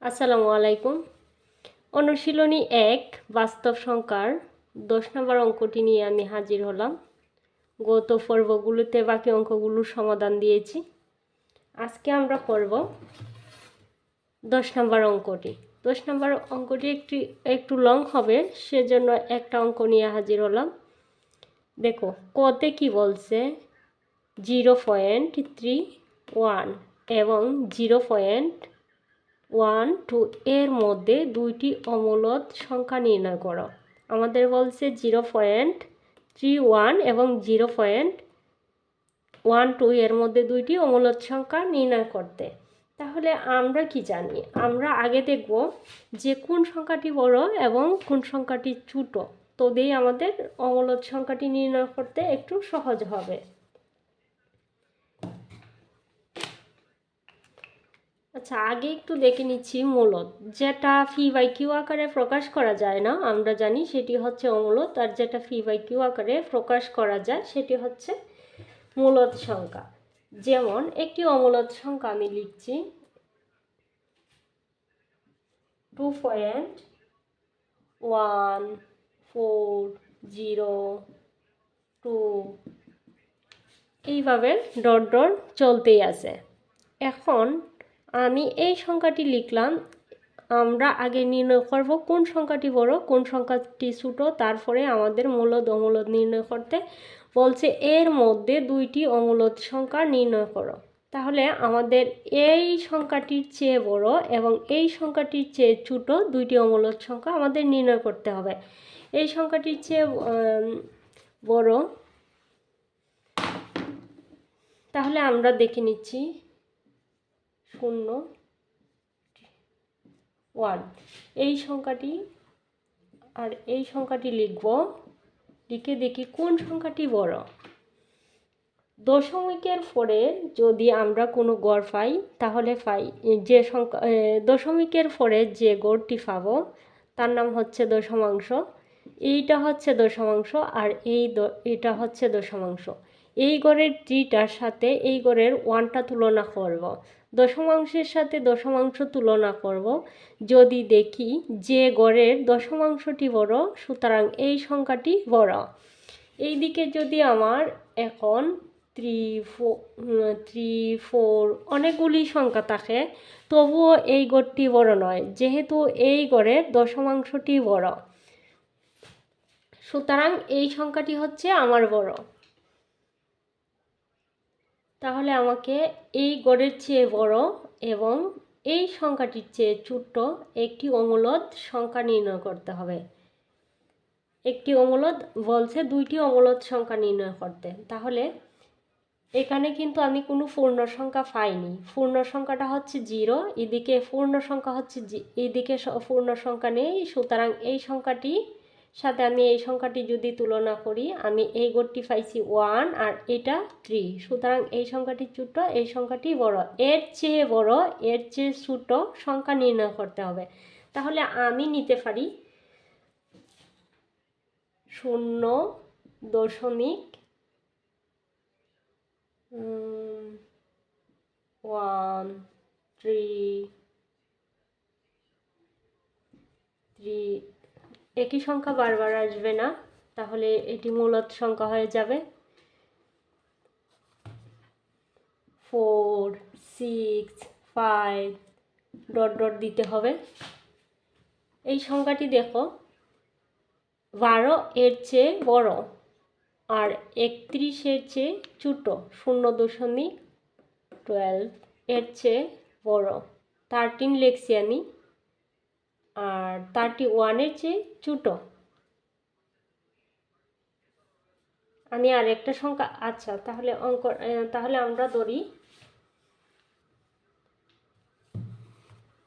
আসসালামু আলাইকুম। অনুশীলনী ১ বাস্তব সংখ্যার ১০ নম্বর অঙ্কটি নিয়ে আমি হাজির হলাম। গত পর্বগুলোতে বাকি অঙ্কগুলোর সমাধান দিয়েছি। আজকে আমরা করব ১০ নম্বর অঙ্কটি। ১০ নম্বর অঙ্কটি একটু লং হবে, সেজন্য একটা অঙ্ক নিয়ে হাজির হলাম। দেখো কতে কি বলছে, 0.31 এবং 0.12 এর মধ্যে দুইটি অমূলদ সংখ্যা নির্ণয় করো। আমাদের বলছে 0.31 এবং 0.12 এর মধ্যে দুইটি অমূলদ সংখ্যা নির্ণয় করতে। তাহলে আমরা কি জানি? আমরা আগে দেখব যে কোন সংখ্যাটি বড় এবং কোন সংখ্যাটি ছোট, তবেই আমাদের অমূলদ সংখ্যাটি নির্ণয় করতে একটু সহজ হবে। আচ্ছা, আগে একটু দেখে নিচ্ছি মূলদ। যেটা পি/কিউ আকারে প্রকাশ করা যায় না, আমরা জানি সেটি হচ্ছে অমূলদ, আর যেটা পি/কিউ আকারে প্রকাশ করা যায় সেটি হচ্ছে মূলদ সংখ্যা। যেমন একটি অমূলদ সংখ্যা আমি লিখছি 2.1402, এইভাবে ডট ডট চলতেই আছে। এখন আমি এই সংখ্যাটি লিখলাম। আমরা আগে নির্ণয় করব কোন সংখ্যাটি বড় কোন সংখ্যাটি ছোট, তারপরে আমাদের মূলদ অমূলদ নির্ণয় করতে বলছে। এর মধ্যে দুইটি অমূলদ সংখ্যা নির্ণয় করো। তাহলে আমাদের এই সংখ্যাটির চেয়ে বড় এবং এই সংখ্যাটির চেয়ে ছোট দুইটি অমূলদ সংখ্যা আমাদের নির্ণয় করতে হবে। এই সংখ্যাটির চেয়ে বড়, তাহলে আমরা দেখে নিচ্ছি 0.1 এই সংখ্যাটি, আর এই সংখ্যাটি লিখব। লিখে দেখি কোন সংখ্যাটি বড়। দশমিকের পরে যদি আমরা কোনো গড় পাই, তাহলে যে সংখ্যা দশমিকের পরে যে গড়টি পাবো তার নাম হচ্ছে দশমাংশ। এইটা হচ্ছে দশমাংশ, আর এটা হচ্ছে দশমাংশ। এই গড়ের 3টার সাথে এই গড়ের 1টা তুলনা করব। দশমাংশের সাথে দশমাংশ তুলনা করব। যদি দেখি যে গড়ের দশমাংশটি বড়, সুতরাং এই সংখ্যাটি বড়। এই দিকে যদি আমার এখন 3, 4 অনেকগুলি সংখ্যা থাকে, তবুও এই গড়টি বড় নয়, যেহেতু এই গড়ের দশমাংশটি বড়, সুতরাং এই সংখ্যাটি হচ্ছে আমার বড়। তাহলে আমাকে এই গড়ের চেয়ে বড় এবং এই সংখ্যাটির চেয়ে ছোট একটি অমূলদ সংখ্যা নির্ণয় করতে হবে। একটি অমূলদ বলছে দুইটি অমূলদ সংখ্যা নির্ণয় করতে। তাহলে এখানে কিন্তু আমি কোনো পূর্ণ সংখ্যা পাইনি। পূর্ণ সংখ্যাটা হচ্ছে 0, এদিকে পূর্ণ সংখ্যা হচ্ছে এদিকে পূর্ণ সংখ্যা নেই, সুতরাং এই সংখ্যাটি সাথে আমি এই সংখ্যাটি যদি তুলনা করি, আমি এই গড়টি পাইছি 1 আর এটা 3, সুতরাং এই সংখ্যাটি ছোট, এই সংখ্যাটি বড়। এর চেয়ে বড় এর চেয়ে ছোট সংখ্যা নির্ণয় করতে হবে। তাহলে আমি নিতে পারি 0.13 একই সংখ্যা বারবার আসবে না, তাহলে এটি মূলদ সংখ্যা হয়ে যাবে। 4, 6, 5 ডট ডট দিতে হবে। এই সংখ্যাটি দেখো 12 এর চেয়ে বড় আর 31 এর চেয়ে ছোট। 0.12 এর চেয়ে বড় 13 লিখছি আমি, আর 31 এর চেয়ে ছোট আমি আরেকটা সংখ্যা। আচ্ছা, তাহলে আমরা ধরি,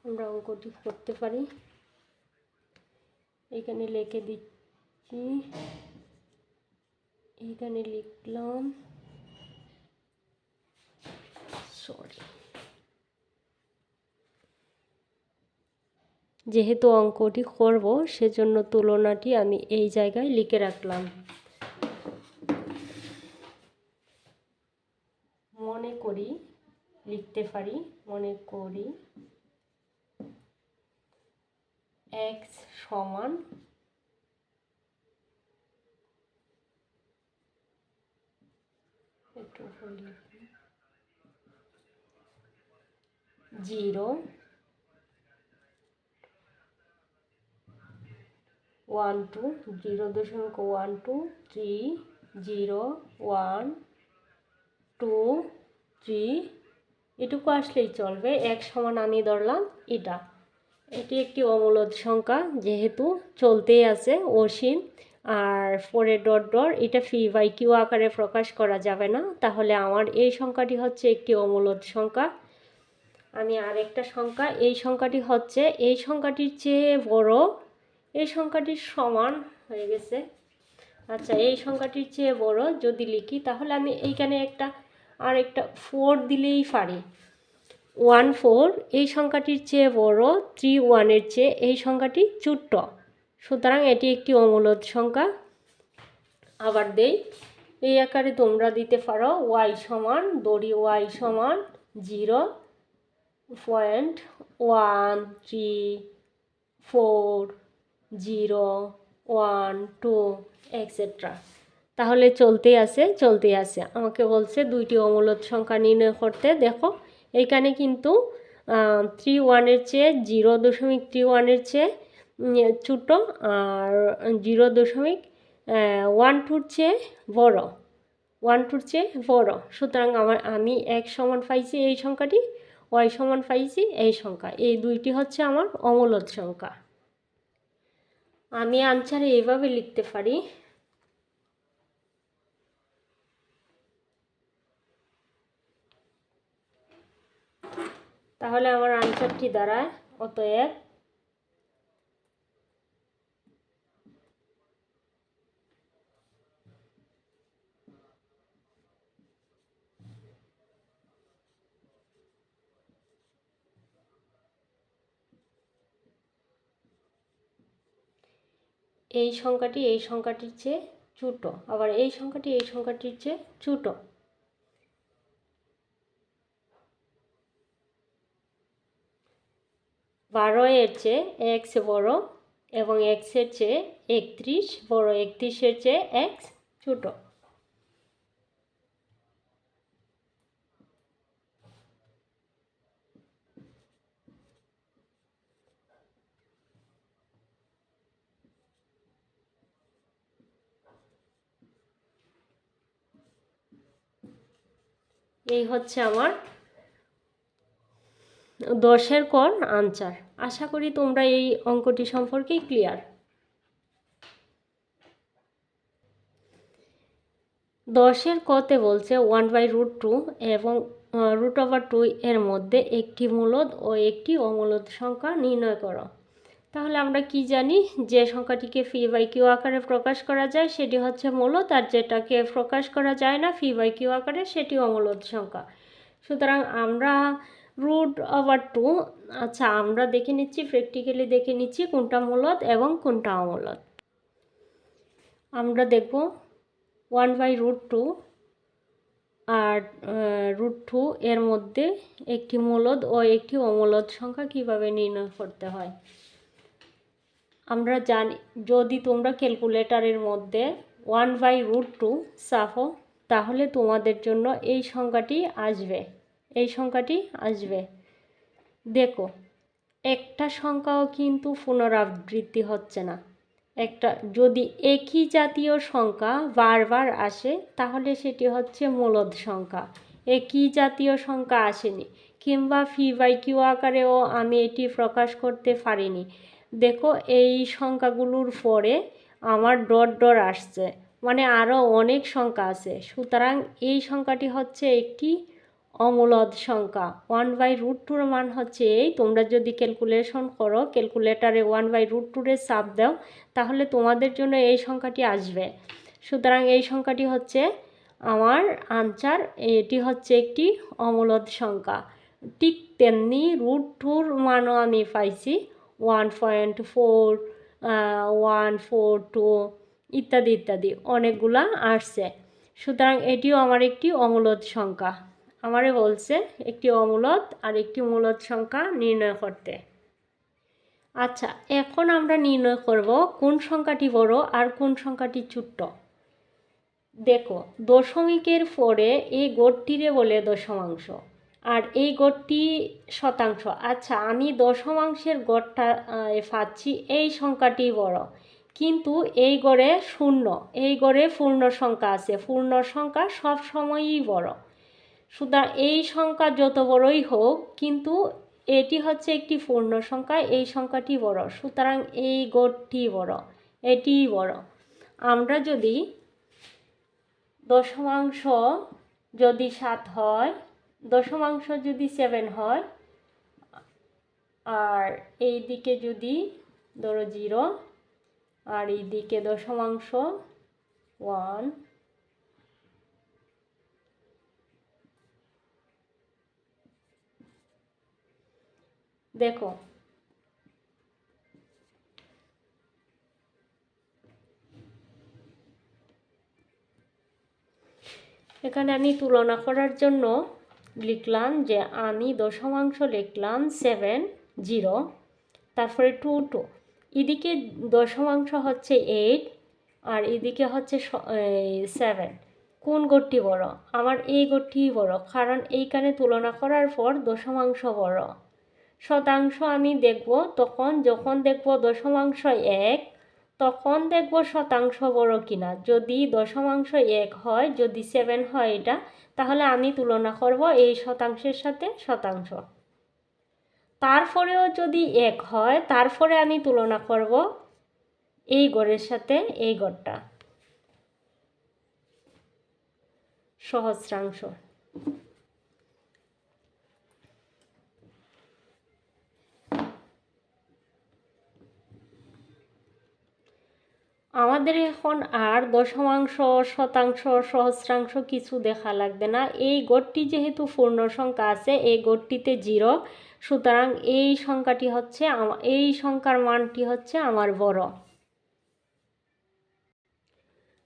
আমরা অঙ্কটি করতে পারি। এখানে লিখে দিচ্ছি, এখানে লিখলাম, সরি, যেহেতু অঙ্কটি করব সেজন্য তুলনাটি আমি এই জায়গায় লিখে রাখলাম। মনে করি লিখতে পারি, মনে করি x সমান একটু 0 1 2 0.123 0 1 2 3 এটুকু আসলেই চলবে। এক সমান আমি ধরলাম এটি একটি অমূলদ সংখ্যা, যেহেতু চলতেই আছে অসীম, আর পরে ডট ডট, এটা ফি বাই কিউ আকারে প্রকাশ করা যাবে না, তাহলে আমার এই সংখ্যাটি হচ্ছে একটি অমূলদ সংখ্যা। আমি আরেকটা সংখ্যা, এই সংখ্যাটি হচ্ছে এই সংখ্যাটির চেয়ে বড়, এই সংখ্যাটির সমান হয়ে গেছে। আচ্ছা, এই সংখ্যাটির চেয়ে বড় যদি লিখি, তাহলে আমি এইখানে আরেকটা 4 দিলেই পারি। 1 4 এই সংখ্যাটির চেয়ে বড়, 3 1-এর চেয়ে এই সংখ্যাটি ছোট, সুতরাং এটি একটি অমূলদ সংখ্যা। আবার দেই, এই আকারে তোমরা দিতে পারো y সমান, দড়ি y সমান 0.13401 2 এক্সেট্রা। তাহলে চলতেই আছে। আমাকে বলছে দুইটি অমূলদ সংখ্যা নির্ণয় করতে। দেখো এইখানে কিন্তু 3 1-এর চেয়ে 0.31-এর চেয়ে ছোটো, আর 0.12-র চেয়ে বড়, 1-2-র চেয়ে বড়। সুতরাং আমি x সমান পাইছি এই সংখ্যাটি, y সমান পাইছি এই সংখ্যা, এই দুইটি হচ্ছে আমার অমূলদ সংখ্যা। আমি আনসারে এইভাবে লিখতে পারি, তাহলে আমার আনসারটি দাঁড়ায় অতএব এই সংখ্যাটির চেয়ে ছোট, আবার এই সংখ্যাটির চেয়ে ছোট। 12-এর চেয়ে x বড় এবং x-এর চেয়ে 31 বড়, 31-এর চেয়ে x ছোট। এই হচ্ছে আমার 10-এর ক আনসার। আশা করি তোমরা এই অঙ্কটি সম্পর্কে ক্লিয়ার। 10-এর কতে বলছে 1/√2 এবং √2 এর মধ্যে একটি মূলদ ও একটি অমূলদ সংখ্যা নির্ণয় করো। তাহলে আমরা কি জানি, যে সংখ্যাটিকে ফি বাই কিউ আকারে প্রকাশ করা যায় সেটি হচ্ছে মূলদ, আর যেটাকে প্রকাশ করা যায় না ফি বাই কিউ আকারে সেটি অমূলদ সংখ্যা। সুতরাং আমরা √2, আচ্ছা আমরা দেখে নিচ্ছি, প্র্যাকটিক্যালি দেখে নিচ্ছি কোনটা মূলদ এবং কোনটা অমূলদ। আমরা দেখব 1/√2 আর √2 এর মধ্যে একটি মূলদ ও একটি অমূলদ সংখ্যা কিভাবে নির্ণয় করতে হয়। আমরা জানি, যদি তোমরা ক্যালকুলেটরের মধ্যে 1/√2 চাপো, তাহলে তোমাদের জন্য এই সংখ্যাটি আসবে। দেখো, একটা সংখ্যাও কিন্তু পুনরাবৃত্তি হচ্ছে না। যদি একই জাতীয় সংখ্যা বারবার আসে, তাহলে সেটি হচ্ছে মূলদ সংখ্যা। একই জাতীয় সংখ্যা আসেনি, কিংবা ফি বাই কিউ আকারেও আমি এটি প্রকাশ করতে পারিনি। দেখো, এই সংখ্যাগুলোর পরে আমার ডট ডট আসছে, মানে আরও অনেক সংখ্যা আছে। সুতরাং এই সংখ্যাটি হচ্ছে একটি অমূলদ সংখ্যা। 1/√2-র মান হচ্ছে এই। তোমরা যদি ক্যালকুলেশন করো, ক্যালকুলেটারে 1/√2-এর চাপ দাও, তাহলে তোমাদের জন্য এই সংখ্যাটি আসবে। সুতরাং এই সংখ্যাটি হচ্ছে আমার আনসার, এটি হচ্ছে একটি অমূলদ সংখ্যা। ঠিক তেমনি √2-র মানও আমি পাইছি 1.4 142 ইত্যাদি অনেকগুলা আসছে। সুতরাং এটিও আমার একটি অমূলদ সংখ্যা। আমারে বলছে একটি অমূলদ আর একটি মূলদ সংখ্যা নির্ণয় করতে। আচ্ছা, এখন আমরা নির্ণয় করব কোন সংখ্যাটি বড় আর কোন সংখ্যাটি ছোট্ট। দেখো, দশমিকের পরে এই গড়টিরে বলে দশমাংশ, আর এই গড়টি শতাংশ। আচ্ছা, আমি দশমাংশের গড়টা পাচ্ছি, এই সংখ্যাটি বড়, কিন্তু এই গড়ে শূন্য, এই গড়ে পূর্ণ সংখ্যা আছে, পূর্ণ সংখ্যা সব সময়ই বড়। সুতরাং এই সংখ্যা যত বড়ই হোক, কিন্তু এটি হচ্ছে একটি পূর্ণ সংখ্যা, এই সংখ্যাটি বড়, সুতরাং এই গড়টি বড়, এটিই বড়। আমরা যদি দশমাংশ যদি 7 হয়, দশমাংশ যদি 7 হয়, আর এই দিকে যদি ধরো 0, আর এই দিকে দশমাংশ 1, দেখো এখানে আমি তুলনা করার জন্য লিখলাম যে আমি দশমাংশ লিখলাম 7, 0, তারপরে 2, 2, এদিকে দশমাংশ হচ্ছে 8, আর এদিকে হচ্ছে 7। কোন গড়টি বড়? আমার এই গড়টিই বড়, কারণ এইখানে তুলনা করার পর দশমাংশ বড়। শতাংশ আমি দেখব তখন যখন দেখব দশমাংশ 1, তখন দেখব শতাংশ বড় কিনা। যদি দশমাংশ 1 হয়, যদি 7 হয় এটা, তাহলে আমি তুলনা করব এই শতাংশের সাথে শতাংশ। তারপরেও যদি 1 হয়, তারপরে আমি তুলনা করব এই গড়ের সাথে এই গড়টা, সহস্রাংশ। আমাদের এখন আর দশমাংশ, শতাংশ, সহস্রাংশ কিছু দেখা লাগবে না। এই গড়টি যেহেতু পূর্ণ সংখ্যা আছে, এই গড়টিতে 0, সুতরাং এই সংখ্যাটি হচ্ছে এই সংখ্যার মানটি হচ্ছে আমার বড়।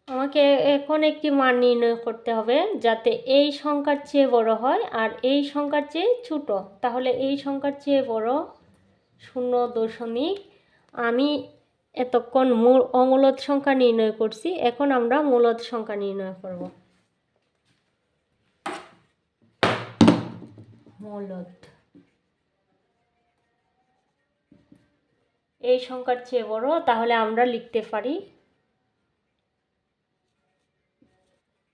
আমাকে এখন একটি মান নির্ণয় করতে হবে যাতে এই সংখ্যার চেয়ে বড় হয় আর এই সংখ্যার চেয়ে ছোট। তাহলে এই সংখ্যার চেয়ে বড় 0. আমি এতক্ষণ অমূলদ সংখ্যা নির্ণয় করছি, এখন আমরা মূলদ সংখ্যা নির্ণয় করব। মূলদ এই সংখ্যার চেয়ে বড়, তাহলে আমরা লিখতে পারি,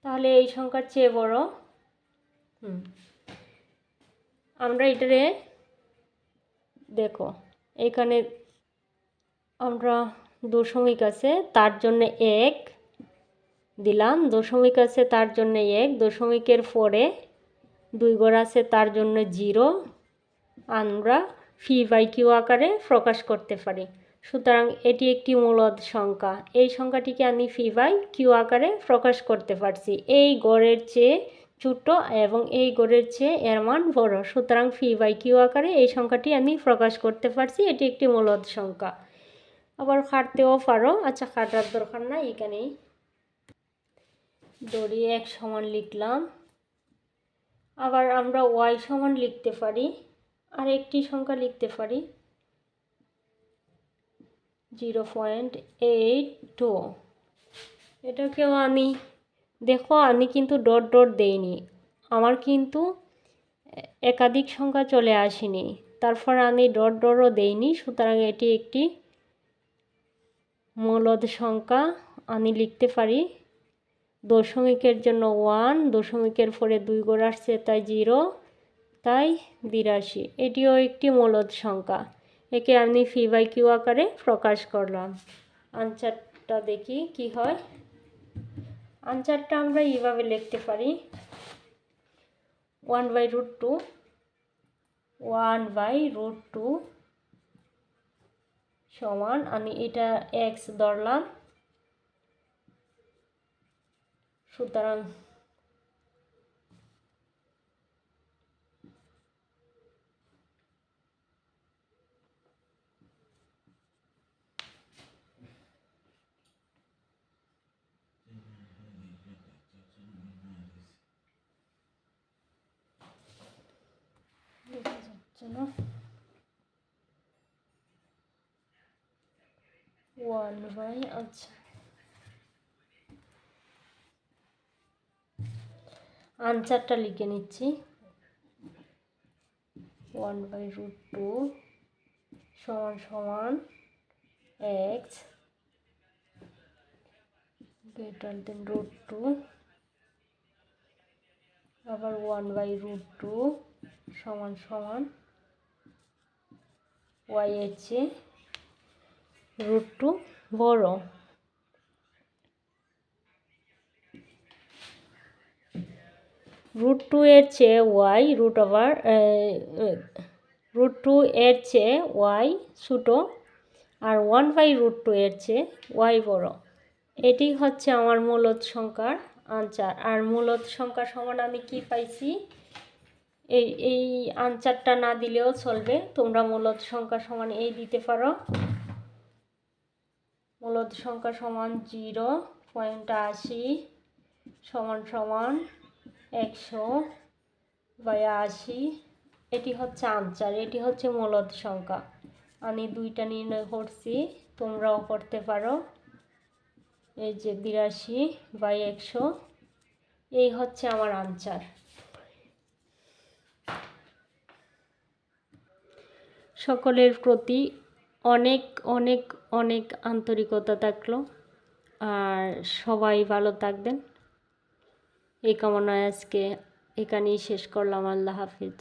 তাহলে এই সংখ্যার চেয়ে বড়। আমরা এটারে দেখো, এখানে আমরা দশমিক আছে তার জন্য 1 দিলাম, দশমিক আছে তার জন্য 1, দশমিকের পরে 2 ঘর আছে তার জন্য 0, আমরা p/q আকারে প্রকাশ করতে পারি। সুতরাং এটি একটি মূলদ সংখ্যা, এই সংখ্যাটিকে আমি p/q আকারে প্রকাশ করতে পারছি। এই গড়ের চেয়ে ছোট এবং এই গড়ের চেয়ে এর মান বড়, সুতরাং p/q আকারে এই সংখ্যাটি আমি প্রকাশ করতে পারছি, এটি একটি মূলদ সংখ্যা। আবার কাটতেও পারো, আচ্ছা কাটার দরকার না, এখানেই ধরি 1 সমান লিখলাম। আবার আমরা y সমান লিখতে পারি, আর একটি সংখ্যা লিখতে পারি 0.82। এটাকেও আমি দেখো, আমি কিন্তু ডট ডট দেইনি, আমার কিন্তু একাধিক সংখ্যা চলে আসেনি, তারপর আমি ডট ডটও দেইনি, সুতরাং এটি একটি মূলদ সংখ্যা। আমি লিখতে পারি দশমিকের জন্য 1, দশমিকের পরে 2 ঘর আসছে তাই 0, তাই 82। এটিও একটি মূলদ সংখ্যা, একে আমি p/q আকারে প্রকাশ করলাম। আনসারটা দেখি কি হয়। আনসারটা আমরা এইভাবে লিখতে পারি 1/√2, 1/√2 সমান, আমি এটা x ধরলাম, সুতরাং দেখা যাচ্ছে না, 1/, আচ্ছা আনসারটা লিখে নিচ্ছি। 1/√2 সমান সমান x গ্রেটার দেন √2, আবার 1/√2 সমান সমান y এর চেয়ে √2 বড়। √2 এর চেয়ে y √2 এর চেয়ে y ছোটো, আর 1/√2 এর চেয়ে y বড়। এটি হচ্ছে আমার মূলদ সংখ্যার আনসার। আর মূলদ সংখ্যা সমান আমি কি পাইছি, এই আনসারটা না দিলেও চলবে, তোমরা মূলদ সংখ্যা সমান এই দিতে পারো। মূলদ সংখ্যা সমান 0.80 সমান সমান 100/80। এটি হচ্ছে আনসার, এটি হচ্ছে মূলদ সংখ্যা। আমি দুইটা নির্ণয় করছি, তোমরাও করতে পারো। এই যে 82/100, এই হচ্ছে আমার আনসার। সকলের প্রতি অনেক অনেক অনেক আন্তরিকতা থাকলো, আর সবাই ভালো থাকবেন এই কামনায় আজকে এখানেই শেষ করলাম। আল্লাহ হাফিজ।